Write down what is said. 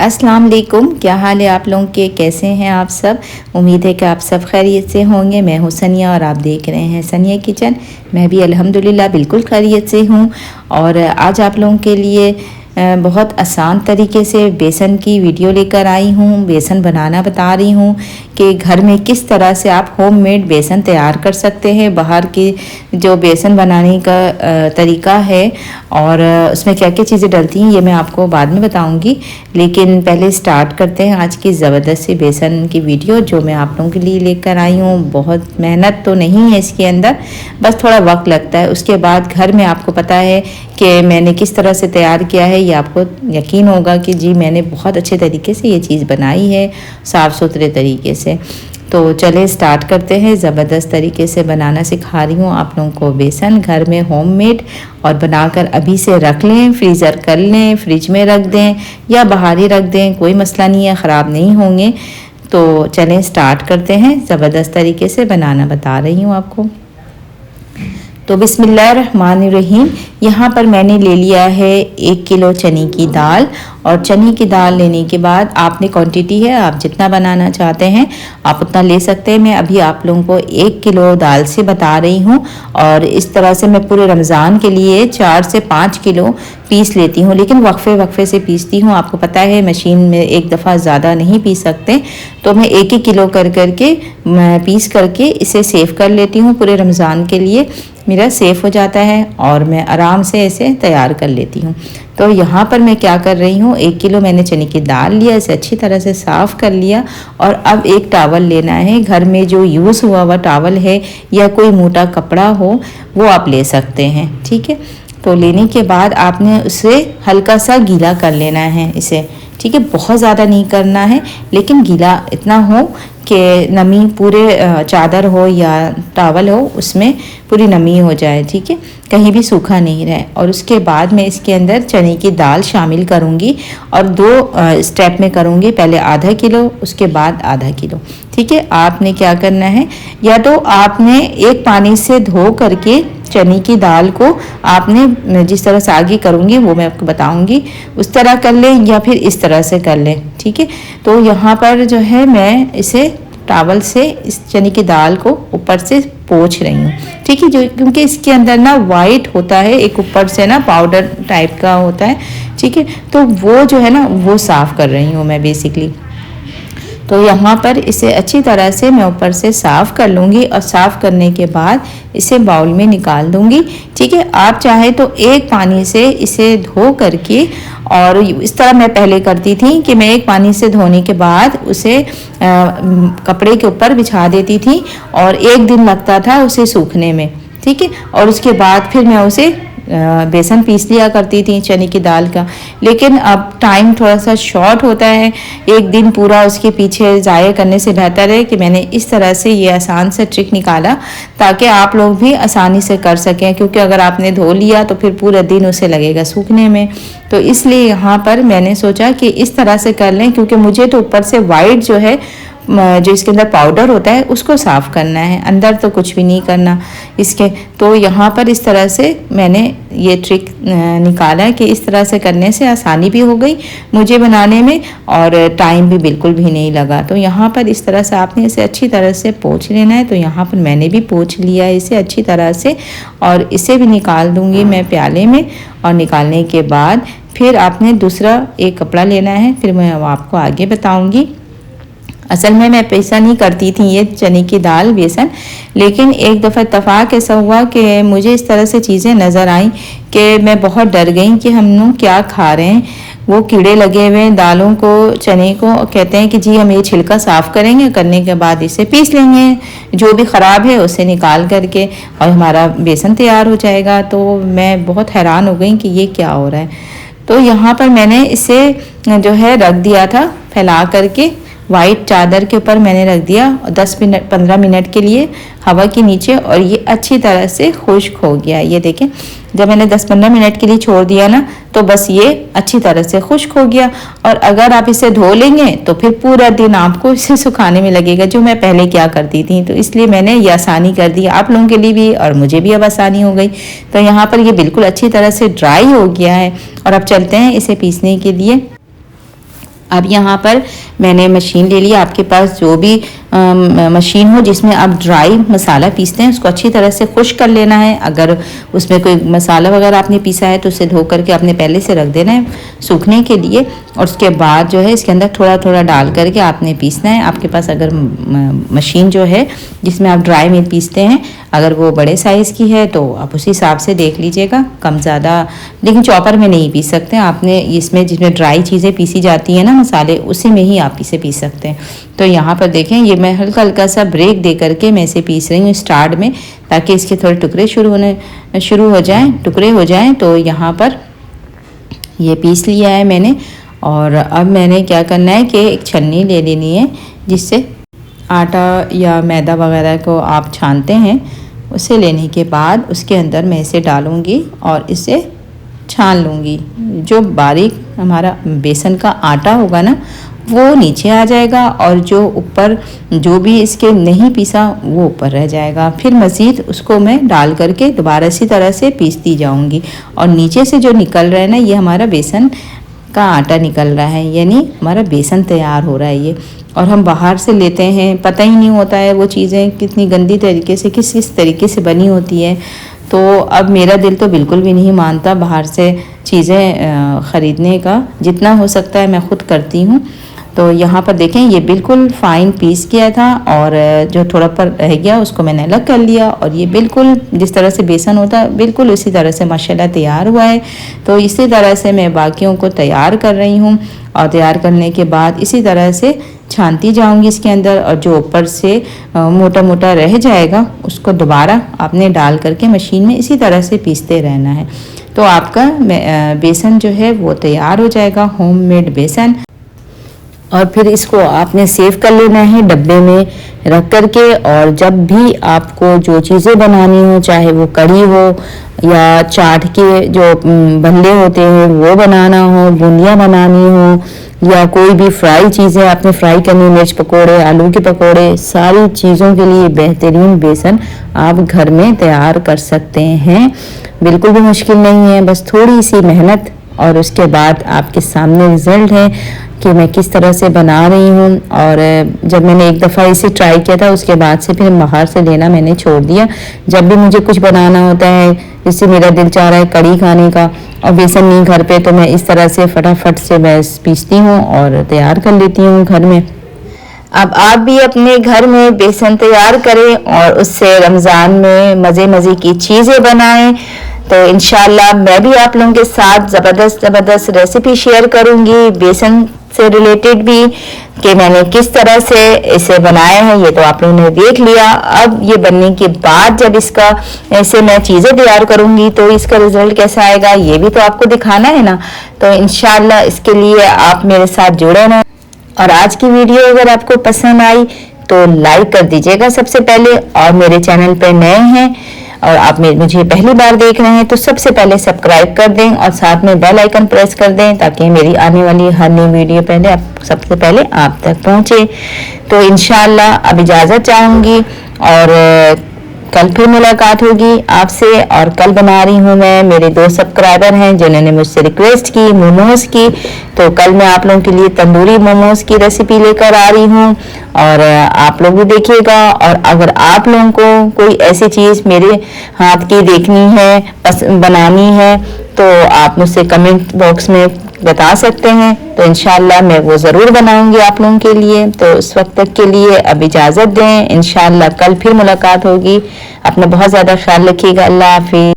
अस्सलाम वालेकुम। क्या हाल है आप लोगों के, कैसे हैं आप सब। उम्मीद है कि आप सब खैरियत से होंगे। मैं हूँ सनिया और आप देख रहे हैं सनिया किचन। मैं भी अल्हम्दुलिल्लाह बिल्कुल खैरियत से हूँ। और आज आप लोगों के लिए बहुत आसान तरीके से बेसन की वीडियो लेकर आई हूँ। बेसन बनाना बता रही हूँ कि घर में किस तरह से आप होममेड बेसन तैयार कर सकते हैं। बाहर की जो बेसन बनाने का तरीका है और उसमें क्या क्या चीज़ें डलती हैं ये मैं आपको बाद में बताऊंगी। लेकिन पहले स्टार्ट करते हैं आज की ज़बरदस्त सी बेसन की वीडियो जो मैं आप लोगों के लिए लेकर आई हूँ। बहुत मेहनत तो नहीं है इसके अंदर, बस थोड़ा वक्त लगता है। उसके बाद घर में आपको पता है कि मैंने किस तरह से तैयार किया है, ये आपको यकीन होगा कि जी मैंने बहुत अच्छे तरीके से ये चीज़ बनाई है, साफ़ सुथरे तरीके से। तो चले स्टार्ट करते हैं। ज़बरदस्त तरीके से बनाना सिखा रही हूँ आप लोगों को बेसन घर में होममेड, और बनाकर अभी से रख लें, फ्रीज़र कर लें, फ्रिज में रख दें या बाहर ही रख दें, कोई मसला नहीं है, ख़राब नहीं होंगे। तो चलें स्टार्ट करते हैं। ज़बरदस्त तरीके से बनाना बता रही हूँ आपको। तो बिस्मिल्लाहिर्रहमानिर्रहीम। यहाँ पर मैंने ले लिया है 1 किलो चने की दाल। और चने की दाल लेने के बाद आपने क्वांटिटी है, आप जितना बनाना चाहते हैं आप उतना ले सकते हैं। मैं अभी आप लोगों को 1 किलो दाल से बता रही हूँ। और इस तरह से मैं पूरे रमज़ान के लिए 4 से 5 किलो पीस लेती हूँ, लेकिन वक्फे वक्फे से पीसती हूँ। आपको पता है मशीन में एक दफ़ा ज़्यादा नहीं पीस सकते, तो मैं 1 किलो कर करके पीस करके इसे सेव कर लेती हूँ। पूरे रमज़ान के लिए मेरा सेफ हो जाता है और मैं आराम से इसे तैयार कर लेती हूँ। तो यहाँ पर मैं क्या कर रही हूँ, 1 किलो मैंने चने की दाल लिया, इसे अच्छी तरह से साफ़ कर लिया। और अब एक टावल लेना है, घर में जो यूज़ हुआ हुआ टावल है या कोई मोटा कपड़ा हो वो आप ले सकते हैं, ठीक है। तो लेने के बाद आपने उसे हल्का सा गीला कर लेना है इसे, ठीक है। बहुत ज़्यादा नहीं करना है, लेकिन गीला इतना हो कि नमी पूरे चादर हो या टावल हो उसमें पूरी नमी हो जाए, ठीक है, कहीं भी सूखा नहीं रहे। और उसके बाद मैं इसके अंदर चने की दाल शामिल करूँगी और 2 स्टेप में करूँगी। पहले आधा किलो, उसके बाद आधा किलो, ठीक है। आपने क्या करना है, या तो आपने एक पानी से धो करके चने की दाल को आपने जिस तरह से आगे करूँगी वो मैं आपको बताऊँगी उस तरह कर लें, या फिर इस तरह से कर लें, ठीक है। तो यहाँ पर जो है मैं इसे टावल से इस चने की दाल को ऊपर से पोंछ रही हूँ, ठीक है। जो क्योंकि इसके अंदर ना वाइट होता है, एक ऊपर से ना पाउडर टाइप का होता है, ठीक है। तो वो जो है ना वो साफ़ कर रही हूँ मैं बेसिकली। तो यहाँ पर इसे अच्छी तरह से मैं ऊपर से साफ़ कर लूँगी और साफ़ करने के बाद इसे बाउल में निकाल दूँगी, ठीक है। आप चाहे तो एक पानी से इसे धो करके, और इस तरह मैं पहले करती थी कि मैं एक पानी से धोने के बाद उसे कपड़े के ऊपर बिछा देती थी और 1 दिन लगता था उसे सूखने में, ठीक है। और उसके बाद फिर मैं उसे बेसन पीस लिया करती थी चने की दाल का। लेकिन अब टाइम थोड़ा सा शॉर्ट होता है, 1 दिन पूरा उसके पीछे ज़ाया करने से बेहतर है कि मैंने इस तरह से ये आसान सा ट्रिक निकाला ताकि आप लोग भी आसानी से कर सकें। क्योंकि अगर आपने धो लिया तो फिर पूरा दिन उसे लगेगा सूखने में। तो इसलिए यहाँ पर मैंने सोचा कि इस तरह से कर लें, क्योंकि मुझे तो ऊपर से वाइट जो है जो इसके अंदर पाउडर होता है उसको साफ़ करना है, अंदर तो कुछ भी नहीं करना इसके। तो यहाँ पर इस तरह से मैंने ये ट्रिक निकाला है कि इस तरह से करने से आसानी भी हो गई मुझे बनाने में और टाइम भी बिल्कुल भी नहीं लगा। तो यहाँ पर इस तरह से आपने इसे अच्छी तरह से पोंछ लेना है। तो यहाँ पर मैंने भी पोंछ लिया है इसे अच्छी तरह से, और इसे भी निकाल दूँगी मैं प्याले में। और निकालने के बाद फिर आपने दूसरा एक कपड़ा लेना है, फिर मैं आपको आगे बताऊँगी। असल में मैं पैसा नहीं करती थी ये चने की दाल बेसन, लेकिन एक दफ़ा इत्तेफाक ऐसा हुआ कि मुझे इस तरह से चीज़ें नज़र आईं कि मैं बहुत डर गई कि हम लोग क्या खा रहे हैं। वो कीड़े लगे हुए हैं दालों को, चने को। कहते हैं कि जी हम ये छिलका साफ़ करेंगे, करने के बाद इसे पीस लेंगे, जो भी ख़राब है उसे निकाल करके और हमारा बेसन तैयार हो जाएगा। तो मैं बहुत हैरान हो गई कि ये क्या हो रहा है। तो यहाँ पर मैंने इसे जो है रख दिया था फैला करके, वाइट चादर के ऊपर मैंने रख दिया 10-15 मिनट के लिए हवा के नीचे, और ये अच्छी तरह से खुश्क हो गया। ये देखें, जब मैंने 10-15 मिनट के लिए छोड़ दिया ना तो बस ये अच्छी तरह से खुश्क हो गया। और अगर आप इसे धो लेंगे तो फिर पूरा दिन आपको इसे सुखाने में लगेगा, जो मैं पहले क्या करती थी। तो इसलिए मैंने ये आसानी कर दी आप लोगों के लिए भी, और मुझे भी अब आसानी हो गई। तो यहाँ पर ये बिल्कुल अच्छी तरह से ड्राई हो गया है। और अब चलते हैं इसे पीसने के लिए। अब यहाँ पर मैंने मशीन ले लिया। आपके पास जो भी मशीन हो जिसमें आप ड्राई मसाला पीसते हैं उसको अच्छी तरह से खुश कर लेना है। अगर उसमें कोई मसाला वगैरह आपने पीसा है तो उसे धो करके आपने पहले से रख देना है सूखने के लिए, और उसके बाद जो है इसके अंदर थोड़ा थोड़ा डाल करके आपने पीसना है। आपके पास अगर मशीन जो है जिसमें आप ड्राई में पीसते हैं अगर वो बड़े साइज़ की है तो आप उसी हिसाब से देख लीजिएगा, कम ज़्यादा, लेकिन चॉपर में नहीं पीस सकते आपने। इसमें जिसमें ड्राई चीज़ें पीसी जाती हैं ना मसाले, उसी में ही आप इसे पीस सकते हैं। तो यहाँ पर देखें ये मैं हल्का हल्का सा ब्रेक दे करके मैं इसे पीस रही हूँ स्टार्ट में, ताकि इसके थोड़े टुकड़े शुरू हो जाएं, टुकड़े हो जाएं। तो यहाँ पर ये पीस लिया है मैंने, और अब मैंने क्या करना है कि एक छन्नी ले लेनी है जिससे आटा या मैदा वगैरह को आप छानते हैं, उसे लेने के बाद उसके अंदर मैं इसे डालूँगी और इसे छान लूँगी। जो बारीक हमारा बेसन का आटा होगा ना वो नीचे आ जाएगा, और जो ऊपर जो भी इसके नहीं पीसा वो ऊपर रह जाएगा। फिर मज़ीद उसको मैं डाल करके दोबारा इसी तरह से पीसती जाऊँगी, और नीचे से जो निकल रहा है ना ये हमारा बेसन का आटा निकल रहा है, यानी हमारा बेसन तैयार हो रहा है ये। और हम बाहर से लेते हैं, पता ही नहीं होता है वो चीज़ें कितनी गंदी तरीके से किस तरीके से बनी होती है। तो अब मेरा दिल तो बिल्कुल भी नहीं मानता बाहर से चीज़ें ख़रीदने का, जितना हो सकता है मैं ख़ुद करती हूँ। तो यहाँ पर देखें ये बिल्कुल फ़ाइन पीस किया था, और जो थोड़ा पर रह गया उसको मैंने अलग कर लिया, और ये बिल्कुल जिस तरह से बेसन होता है बिल्कुल उसी तरह से माशाल्लाह तैयार हुआ है। तो इसी तरह से मैं बाकियों को तैयार कर रही हूँ, और तैयार करने के बाद इसी तरह से छानती जाऊंगी इसके अंदर, और जो ऊपर से मोटा मोटा रह जाएगा उसको दोबारा आपने डाल करके मशीन में इसी तरह से पीसते रहना है। तो आपका बेसन जो है वो तैयार हो जाएगा, होममेड बेसन। और फिर इसको आपने सेव कर लेना है डब्बे में रख करके, और जब भी आपको जो चीज़ें बनानी हो, चाहे वो कढ़ी हो या चाट के जो बल्ले होते हैं वो बनाना हो, बूंदियाँ बनानी हो, या कोई भी फ्राई चीज़ें आपने फ्राई करनी, मिर्च पकोड़े, आलू के पकोड़े, सारी चीज़ों के लिए बेहतरीन बेसन आप घर में तैयार कर सकते हैं। बिल्कुल भी मुश्किल नहीं है, बस थोड़ी सी मेहनत, और उसके बाद आपके सामने रिजल्ट है कि मैं किस तरह से बना रही हूँ। और जब मैंने एक दफ़ा इसे ट्राई किया था उसके बाद से फिर बाहर से लेना मैंने छोड़ दिया। जब भी मुझे कुछ बनाना होता है, जिससे मेरा दिल चाह रहा है कढ़ी खाने का और बेसन नहीं घर पे, तो मैं इस तरह से फटाफट से मैं पीसती हूँ और तैयार कर लेती हूँ घर में। अब आप भी अपने घर में बेसन तैयार करें और उससे रमज़ान में मज़े की चीज़ें बनाएं। तो इंशाल्लाह मैं भी आप लोगों के साथ ज़बरदस्त रेसिपी शेयर करूंगी बेसन से रिलेटेड भी, कि मैंने किस तरह से इसे बनाया है। ये तो आप लोगों ने देख लिया। अब ये बनने के बाद जब इसका ऐसे मैं चीज़ें तैयार करूंगी तो इसका रिजल्ट कैसा आएगा ये भी तो आपको दिखाना है ना। तो इंशाल्लाह इसके लिए आप मेरे साथ जुड़े रहें। और आज की वीडियो अगर आपको पसंद आई तो लाइक कर दीजिएगा सबसे पहले, और मेरे चैनल पर नए हैं और आप मुझे पहली बार देख रहे हैं तो सबसे पहले सब्सक्राइब कर दें, और साथ में बेल आइकन प्रेस कर दें ताकि मेरी आने वाली हर नई वीडियो सबसे पहले आप तक पहुंचे। तो इंशाल्लाह अब इजाज़त चाहूँगी, और कल फिर मुलाकात होगी आपसे। और कल बना रही हूँ मैं, मेरे 2 सब्सक्राइबर हैं जिन्होंने मुझसे रिक्वेस्ट की मोमोज़ की, तो कल मैं आप लोगों के लिए तंदूरी मोमोज़ की रेसिपी लेकर आ रही हूँ, और आप लोग भी देखिएगा। और अगर आप लोगों को कोई ऐसी चीज़ मेरे हाथ की देखनी है, बनानी है, तो आप मुझसे कमेंट बॉक्स में बता सकते हैं। तो इंशाल्लाह मैं वो ज़रूर बनाऊंगी आप लोगों के लिए। तो उस वक्त तक के लिए अब इजाज़त दें, इंशाल्लाह कल फिर मुलाकात होगी। अपना बहुत ज़्यादा ख्याल रखिएगा। अल्लाह हाफिज़।